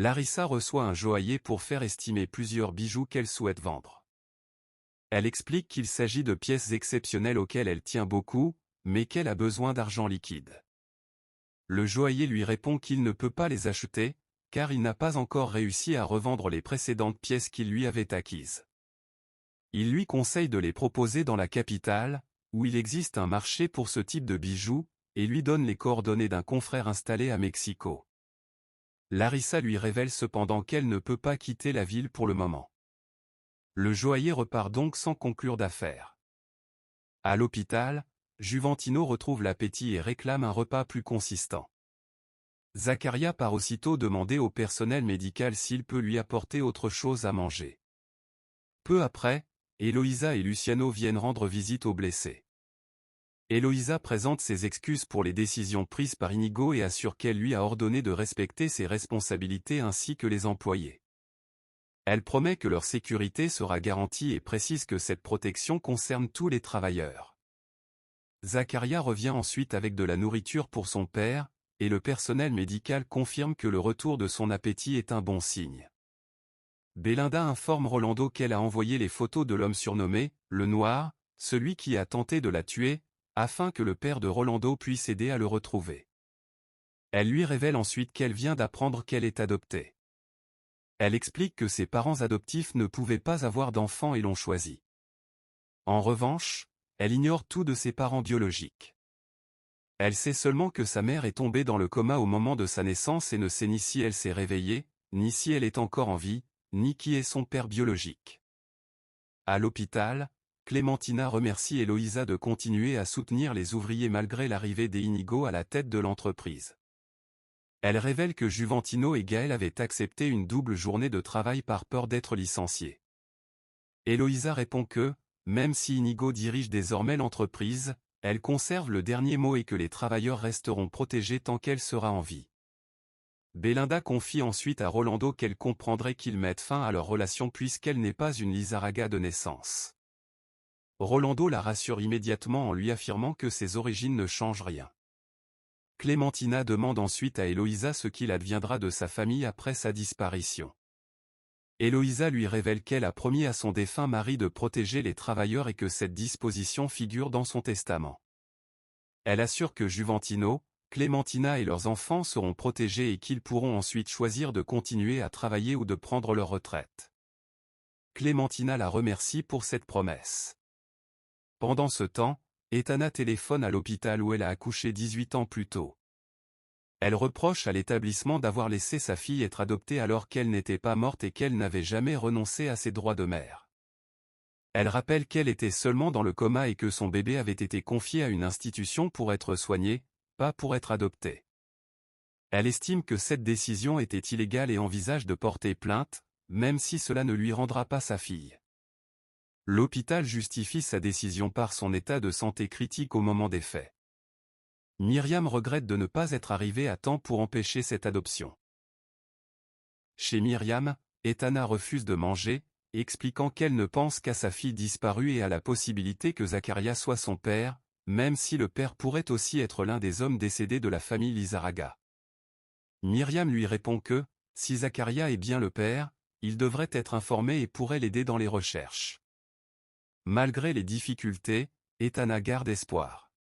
Larissa reçoit un joaillier pour faire estimer plusieurs bijoux qu'elle souhaite vendre. Elle explique qu'il s'agit de pièces exceptionnelles auxquelles elle tient beaucoup, mais qu'elle a besoin d'argent liquide. Le joaillier lui répond qu'il ne peut pas les acheter, car il n'a pas encore réussi à revendre les précédentes pièces qu'il lui avait acquises. Il lui conseille de les proposer dans la capitale, où il existe un marché pour ce type de bijoux, et lui donne les coordonnées d'un confrère installé à Mexico. Larissa lui révèle cependant qu'elle ne peut pas quitter la ville pour le moment. Le joaillier repart donc sans conclure d'affaire. À l'hôpital, Juventino retrouve l'appétit et réclame un repas plus consistant. Zaccaria part aussitôt demander au personnel médical s'il peut lui apporter autre chose à manger. Peu après, Eloïsa et Luciano viennent rendre visite aux blessés. Eloïsa présente ses excuses pour les décisions prises par Inigo et assure qu'elle lui a ordonné de respecter ses responsabilités ainsi que les employés. Elle promet que leur sécurité sera garantie et précise que cette protection concerne tous les travailleurs. Zaccaria revient ensuite avec de la nourriture pour son père, et le personnel médical confirme que le retour de son appétit est un bon signe. Belinda informe Rolando qu'elle a envoyé les photos de l'homme surnommé « le Noir », celui qui a tenté de la tuer, afin que le père de Rolando puisse aider à le retrouver. Elle lui révèle ensuite qu'elle vient d'apprendre qu'elle est adoptée. Elle explique que ses parents adoptifs ne pouvaient pas avoir d'enfants et l'ont choisi. En revanche, elle ignore tout de ses parents biologiques. Elle sait seulement que sa mère est tombée dans le coma au moment de sa naissance et ne sait ni si elle s'est réveillée, ni si elle est encore en vie, ni qui est son père biologique. À l'hôpital, Clémentina remercie Eloïsa de continuer à soutenir les ouvriers malgré l'arrivée d'Inigo à la tête de l'entreprise. Elle révèle que Juventino et Gaël avaient accepté une double journée de travail par peur d'être licenciés. Eloïsa répond que, même si Inigo dirige désormais l'entreprise, elle conserve le dernier mot et que les travailleurs resteront protégés tant qu'elle sera en vie. Belinda confie ensuite à Rolando qu'elle comprendrait qu'ils mettent fin à leur relation puisqu'elle n'est pas une Lizarraga de naissance. Rolando la rassure immédiatement en lui affirmant que ses origines ne changent rien. Clémentina demande ensuite à Eloïsa ce qu'il adviendra de sa famille après sa disparition. Eloïsa lui révèle qu'elle a promis à son défunt mari de protéger les travailleurs et que cette disposition figure dans son testament. Elle assure que Juventino, Clémentina et leurs enfants seront protégés et qu'ils pourront ensuite choisir de continuer à travailler ou de prendre leur retraite. Clémentina la remercie pour cette promesse. Pendant ce temps, Etana téléphone à l'hôpital où elle a accouché 18 ans plus tôt. Elle reproche à l'établissement d'avoir laissé sa fille être adoptée alors qu'elle n'était pas morte et qu'elle n'avait jamais renoncé à ses droits de mère. Elle rappelle qu'elle était seulement dans le coma et que son bébé avait été confié à une institution pour être soigné, pas pour être adopté. Elle estime que cette décision était illégale et envisage de porter plainte, même si cela ne lui rendra pas sa fille. L'hôpital justifie sa décision par son état de santé critique au moment des faits. Myriam regrette de ne pas être arrivée à temps pour empêcher cette adoption. Chez Myriam, Etana refuse de manger, expliquant qu'elle ne pense qu'à sa fille disparue et à la possibilité que Zaccaria soit son père, même si le père pourrait aussi être l'un des hommes décédés de la famille Lizarraga. Myriam lui répond que, si Zaccaria est bien le père, il devrait être informé et pourrait l'aider dans les recherches. Malgré les difficultés, Etana garde espoir.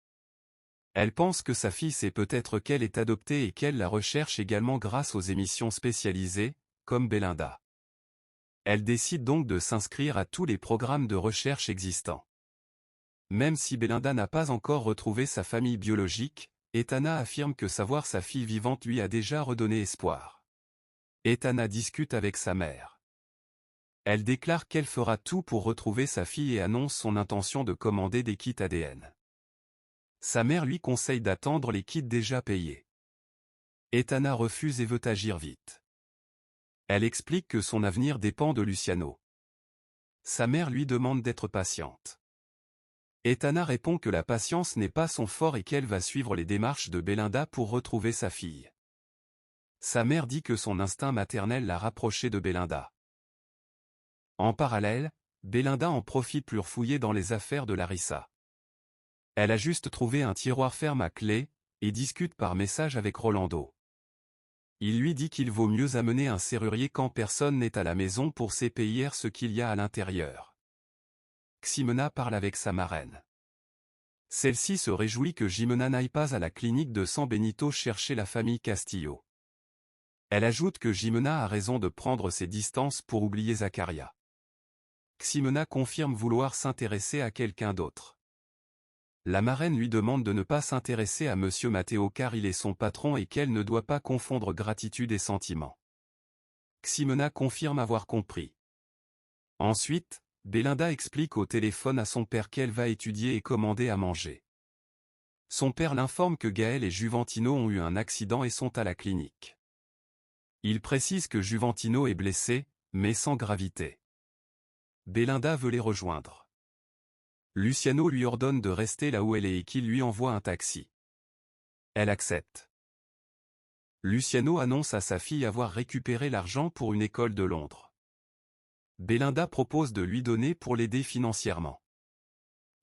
Elle pense que sa fille sait peut-être qu'elle est adoptée et qu'elle la recherche également grâce aux émissions spécialisées, comme Belinda. Elle décide donc de s'inscrire à tous les programmes de recherche existants. Même si Belinda n'a pas encore retrouvé sa famille biologique, Etana affirme que savoir sa fille vivante lui a déjà redonné espoir. Etana discute avec sa mère. Elle déclare qu'elle fera tout pour retrouver sa fille et annonce son intention de commander des kits ADN. Sa mère lui conseille d'attendre les kits déjà payés. Etana refuse et veut agir vite. Elle explique que son avenir dépend de Luciano. Sa mère lui demande d'être patiente. Etana répond que la patience n'est pas son fort et qu'elle va suivre les démarches de Belinda pour retrouver sa fille. Sa mère dit que son instinct maternel l'a rapprochée de Belinda. En parallèle, Belinda en profite pour fouiller dans les affaires de Larissa. Elle a juste trouvé un tiroir ferme à clé, et discute par message avec Rolando. Il lui dit qu'il vaut mieux amener un serrurier quand personne n'est à la maison pour s'épayer ce qu'il y a à l'intérieur. Ximena parle avec sa marraine. Celle-ci se réjouit que Jimena n'aille pas à la clinique de San Benito chercher la famille Castillo. Elle ajoute que Jimena a raison de prendre ses distances pour oublier Zacharia. Ximena confirme vouloir s'intéresser à quelqu'un d'autre. La marraine lui demande de ne pas s'intéresser à Monsieur Matteo car il est son patron et qu'elle ne doit pas confondre gratitude et sentiment. Ximena confirme avoir compris. Ensuite, Belinda explique au téléphone à son père qu'elle va étudier et commander à manger. Son père l'informe que Gaël et Juventino ont eu un accident et sont à la clinique. Il précise que Juventino est blessé, mais sans gravité. Belinda veut les rejoindre. Luciano lui ordonne de rester là où elle est et qu'il lui envoie un taxi. Elle accepte. Luciano annonce à sa fille avoir récupéré l'argent pour une école de Londres. Belinda propose de lui donner pour l'aider financièrement.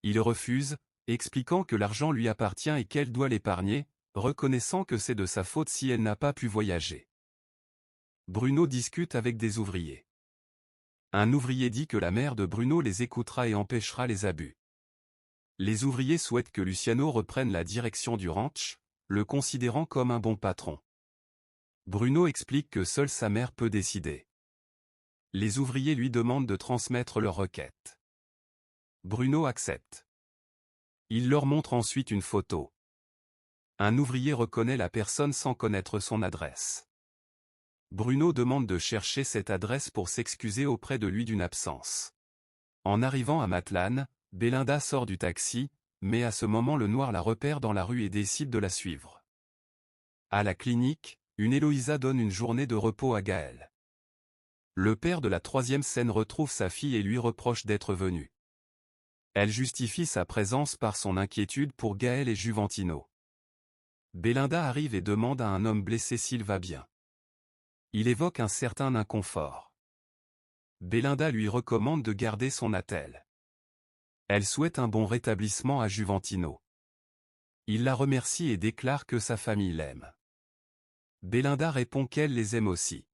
Il refuse, expliquant que l'argent lui appartient et qu'elle doit l'épargner, reconnaissant que c'est de sa faute si elle n'a pas pu voyager. Bruno discute avec des ouvriers. Un ouvrier dit que la mère de Bruno les écoutera et empêchera les abus. Les ouvriers souhaitent que Luciano reprenne la direction du ranch, le considérant comme un bon patron. Bruno explique que seule sa mère peut décider. Les ouvriers lui demandent de transmettre leur requête. Bruno accepte. Il leur montre ensuite une photo. Un ouvrier reconnaît la personne sans connaître son adresse. Bruno demande de chercher cette adresse pour s'excuser auprès de lui d'une absence. En arrivant à Matlan, Belinda sort du taxi, mais à ce moment le noir la repère dans la rue et décide de la suivre. À la clinique, une Eloïsa donne une journée de repos à Gaël. Le père de la troisième scène retrouve sa fille et lui reproche d'être venu. Elle justifie sa présence par son inquiétude pour Gaël et Juventino. Belinda arrive et demande à un homme blessé s'il va bien. Il évoque un certain inconfort. Belinda lui recommande de garder son attelle. Elle souhaite un bon rétablissement à Juventino. Il la remercie et déclare que sa famille l'aime. Belinda répond qu'elle les aime aussi.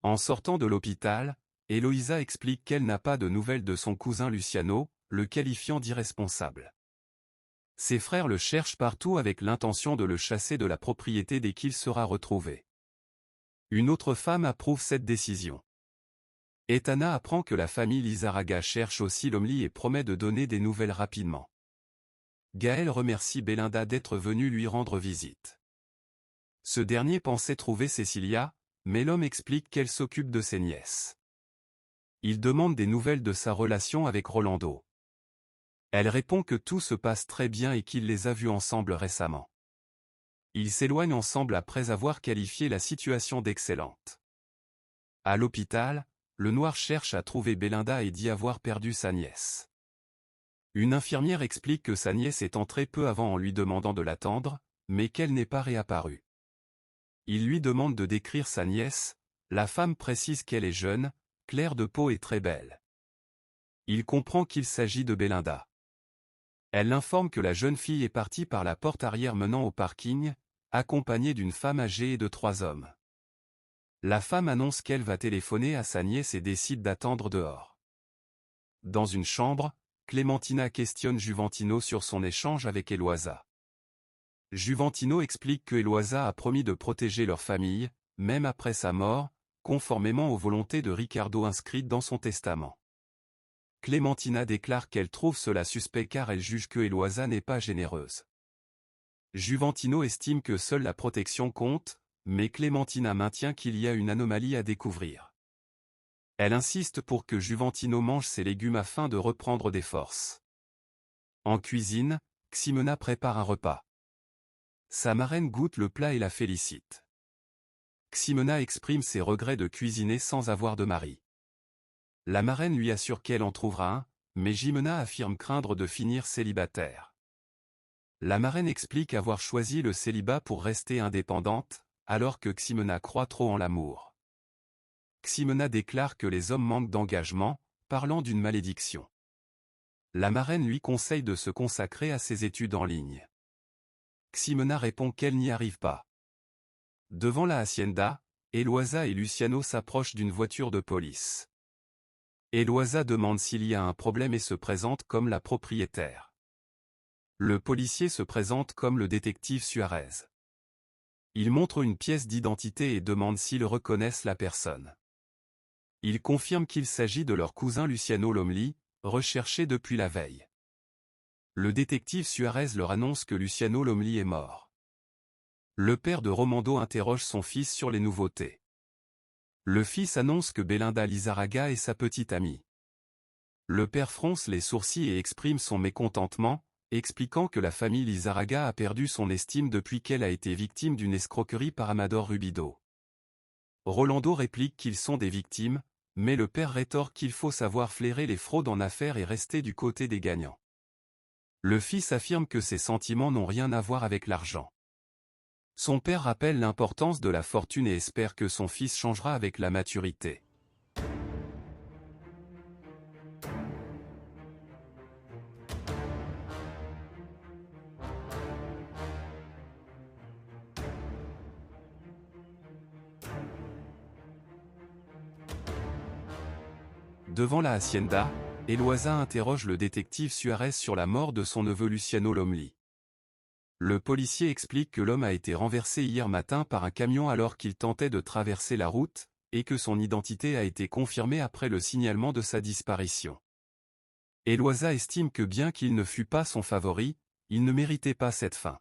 En sortant de l'hôpital, Eloïsa explique qu'elle n'a pas de nouvelles de son cousin Luciano, le qualifiant d'irresponsable. Ses frères le cherchent partout avec l'intention de le chasser de la propriété dès qu'il sera retrouvé. Une autre femme approuve cette décision. Etana apprend que la famille Lizarraga cherche aussi Lomli et promet de donner des nouvelles rapidement. Gaël remercie Belinda d'être venue lui rendre visite. Ce dernier pensait trouver Cecilia, mais l'homme explique qu'elle s'occupe de ses nièces. Il demande des nouvelles de sa relation avec Rolando. Elle répond que tout se passe très bien et qu'il les a vus ensemble récemment. Ils s'éloignent ensemble après avoir qualifié la situation d'excellente. À l'hôpital, le noir cherche à trouver Belinda et dit avoir perdu sa nièce. Une infirmière explique que sa nièce est entrée peu avant en lui demandant de l'attendre, mais qu'elle n'est pas réapparue. Il lui demande de décrire sa nièce, la femme précise qu'elle est jeune, claire de peau et très belle. Il comprend qu'il s'agit de Belinda. Elle l'informe que la jeune fille est partie par la porte arrière menant au parking, accompagnée d'une femme âgée et de 3 hommes. La femme annonce qu'elle va téléphoner à sa nièce et décide d'attendre dehors. Dans une chambre, Clémentina questionne Juventino sur son échange avec Eloisa. Juventino explique que Eloisa a promis de protéger leur famille, même après sa mort, conformément aux volontés de Ricardo inscrites dans son testament. Clémentina déclare qu'elle trouve cela suspect car elle juge que Eloisa n'est pas généreuse. Juventino estime que seule la protection compte, mais Clémentina maintient qu'il y a une anomalie à découvrir. Elle insiste pour que Juventino mange ses légumes afin de reprendre des forces. En cuisine, Ximena prépare un repas. Sa marraine goûte le plat et la félicite. Ximena exprime ses regrets de cuisiner sans avoir de mari. La marraine lui assure qu'elle en trouvera un, mais Jimena affirme craindre de finir célibataire. La marraine explique avoir choisi le célibat pour rester indépendante, alors que Ximena croit trop en l'amour. Ximena déclare que les hommes manquent d'engagement, parlant d'une malédiction. La marraine lui conseille de se consacrer à ses études en ligne. Ximena répond qu'elle n'y arrive pas. Devant la hacienda, Eloisa et Luciano s'approchent d'une voiture de police. Eloisa demande s'il y a un problème et se présente comme la propriétaire. Le policier se présente comme le détective Suarez. Il montre une pièce d'identité et demande s'ils reconnaissent la personne. Il confirme qu'il s'agit de leur cousin Luciano Lomeli, recherché depuis la veille. Le détective Suarez leur annonce que Luciano Lomeli est mort. Le père de Romando interroge son fils sur les nouveautés. Le fils annonce que Belinda Lizarraga est sa petite amie. Le père fronce les sourcils et exprime son mécontentement, expliquant que la famille Lizarraga a perdu son estime depuis qu'elle a été victime d'une escroquerie par Amador Rubido. Rolando réplique qu'ils sont des victimes, mais le père rétorque qu'il faut savoir flairer les fraudes en affaires et rester du côté des gagnants. Le fils affirme que ses sentiments n'ont rien à voir avec l'argent. Son père rappelle l'importance de la fortune et espère que son fils changera avec la maturité. Devant la hacienda, Eloisa interroge le détective Suarez sur la mort de son neveu Luciano Lomeli. Le policier explique que l'homme a été renversé hier matin par un camion alors qu'il tentait de traverser la route, et que son identité a été confirmée après le signalement de sa disparition. Eloisa estime que bien qu'il ne fût pas son favori, il ne méritait pas cette fin.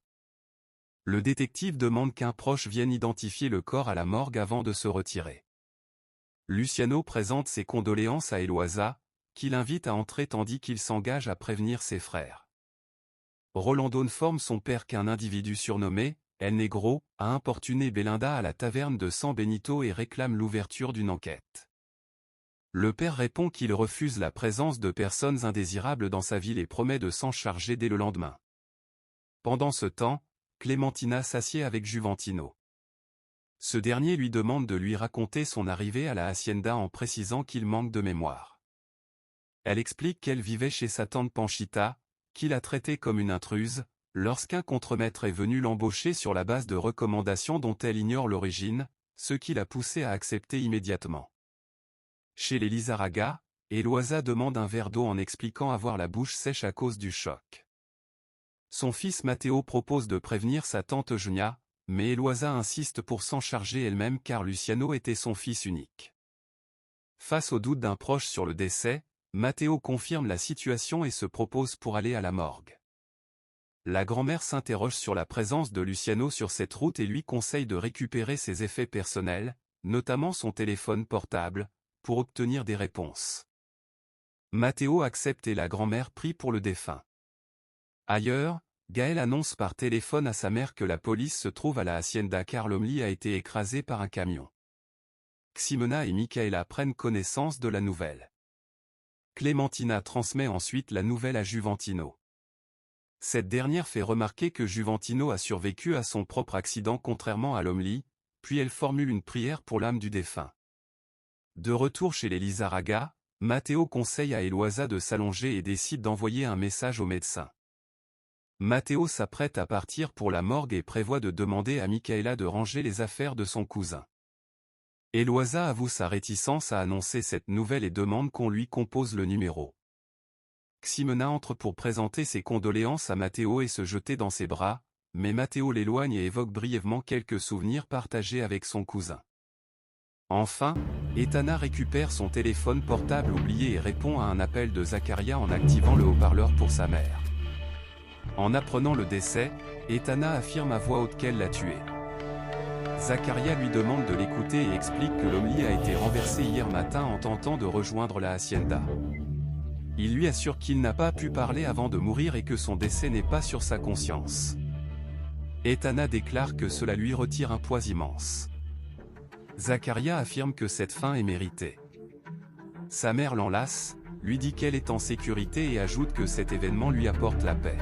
Le détective demande qu'un proche vienne identifier le corps à la morgue avant de se retirer. Luciano présente ses condoléances à Eloisa, qui l'invite à entrer tandis qu'il s'engage à prévenir ses frères. Rolando informe son père qu'un individu surnommé El Negro a importuné Belinda à la taverne de San Benito et réclame l'ouverture d'une enquête. Le père répond qu'il refuse la présence de personnes indésirables dans sa ville et promet de s'en charger dès le lendemain. Pendant ce temps, Clementina s'assied avec Juventino. Ce dernier lui demande de lui raconter son arrivée à la hacienda en précisant qu'il manque de mémoire. Elle explique qu'elle vivait chez sa tante Panchita, qu'il a traitée comme une intruse, lorsqu'un contremaître est venu l'embaucher sur la base de recommandations dont elle ignore l'origine, ce qui l'a poussé à accepter immédiatement. Chez les Lizarraga, Eloisa demande un verre d'eau en expliquant avoir la bouche sèche à cause du choc. Son fils Matteo propose de prévenir sa tante Junia, mais Eloisa insiste pour s'en charger elle-même car Luciano était son fils unique. Face au doute d'un proche sur le décès, Matteo confirme la situation et se propose pour aller à la morgue. La grand-mère s'interroge sur la présence de Luciano sur cette route et lui conseille de récupérer ses effets personnels, notamment son téléphone portable, pour obtenir des réponses. Matteo accepte et la grand-mère prie pour le défunt. Ailleurs, Gaël annonce par téléphone à sa mère que la police se trouve à la hacienda car Lomeli a été écrasé par un camion. Ximena et Michaela prennent connaissance de la nouvelle. Clementina transmet ensuite la nouvelle à Juventino. Cette dernière fait remarquer que Juventino a survécu à son propre accident contrairement à Lomeli, puis elle formule une prière pour l'âme du défunt. De retour chez les Lizarraga, Matteo conseille à Eloisa de s'allonger et décide d'envoyer un message au médecin. Matteo s'apprête à partir pour la morgue et prévoit de demander à Michaela de ranger les affaires de son cousin. Eloisa avoue sa réticence à annoncer cette nouvelle et demande qu'on lui compose le numéro. Ximena entre pour présenter ses condoléances à Matteo et se jeter dans ses bras, mais Matteo l'éloigne et évoque brièvement quelques souvenirs partagés avec son cousin. Enfin, Etana récupère son téléphone portable oublié et répond à un appel de Zaccaria en activant le haut-parleur pour sa mère. En apprenant le décès, Etana affirme à voix haute qu'elle l'a tué. Zaccaria lui demande de l'écouter et explique que Lomeli a été renversé hier matin en tentant de rejoindre la hacienda. Il lui assure qu'il n'a pas pu parler avant de mourir et que son décès n'est pas sur sa conscience. Etana déclare que cela lui retire un poids immense. Zaccaria affirme que cette fin est méritée. Sa mère l'enlace, lui dit qu'elle est en sécurité et ajoute que cet événement lui apporte la paix.